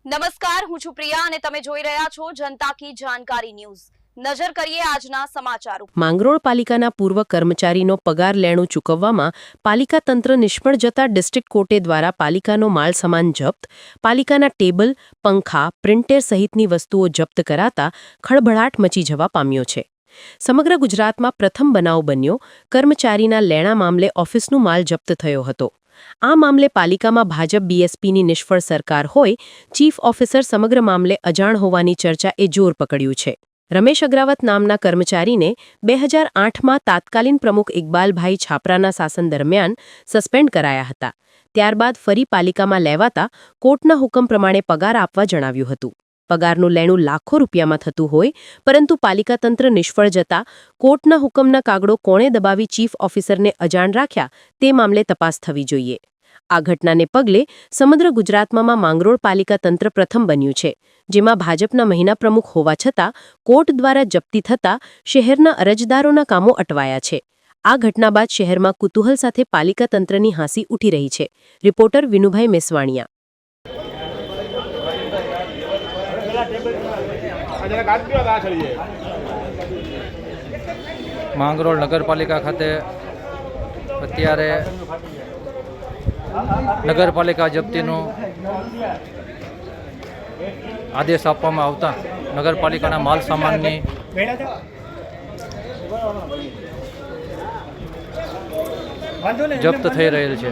નમસ્કાર, હું છું પ્રિયા અને તમે જોઈ રહ્યા છો જનતા કી જાણકારી ન્યૂઝ। નજર કરીએ આજના સમાચાર ઉપર। માંગરોળ પાલિકાના પૂર્વ કર્મચારીનો પગાર લેણું ચૂકવવામાં પાલિકા તંત્ર નિષ્ફળ જતા ડિસ્ટ્રિક્ટ કોર્ટે દ્વારા પાલિકાનો માલ સામાન જપ્ત, પાલિકાના ટેબલ, પંખા, પ્રિન્ટર સહિતની વસ્તુઓ જપ્ત કરાતા ખળભળાટ મચી જવા પામ્યો છે। સમગ્ર ગુજરાતમાં પ્રથમ બનાવ બન્યો। કર્મચારીના લેણા મામલે ઓફિસનું માલ જપ્ત થયો હતો। આ મામલે પાલિકામાં ભાજપ બીએસપીની નિષ્ફળ સરકાર હોય, ચીફ ઓફિસર સમગ્ર મામલે અજાણ હોવાની ચર્ચાએ જોર પકડ્યું છે। રમેશ અગ્રાવત નામના કર્મચારીને 2008માં તાત્કાલિન પ્રમુખ ઇકબાલભાઈ છાપરાના શાસન દરમિયાન સસ્પેન્ડ કરાયા હતા। ત્યારબાદ ફરી પાલિકામાં લેવાતા કોર્ટના હુકમ પ્રમાણે પગાર આપવા જણાવ્યું હતું। પગારનું લેણું લાખો રૂપિયામાં થતું હોય, પરંતુ પાલિકા તંત્ર નિષ્ફળ જતા કોર્ટના હુકમના કાગળો કોણે દબાવી ચીફ ઓફિસરને અજાણ રાખ્યા તે મામલે તપાસ થવી જોઈએ। આ ઘટનાને પગલે સમગ્ર ગુજરાતમાં માંગરોળ પાલિકા તંત્ર પ્રથમ બન્યું છે, જેમાં ભાજપના મહિના પ્રમુખ હોવા છતાં કોર્ટ દ્વારા જપ્તી થતા શહેરના અરજદારોના કામો અટવાયા છે। આ ઘટના બાદ શહેરમાં કુતૂહલ સાથે પાલિકા તંત્રની હાંસી ઉઠી રહી છે। રિપોર્ટર વિનુભાઈ મેસવાણિયા। માંગરોળ નગરપાલિકા ખાતે અત્યારે નગરપાલિકા જપ્તીનો આદેશ આપવામાં આવતા નગરપાલિકાના માલ સામાનની જપ્ત થઈ રહેલ છે।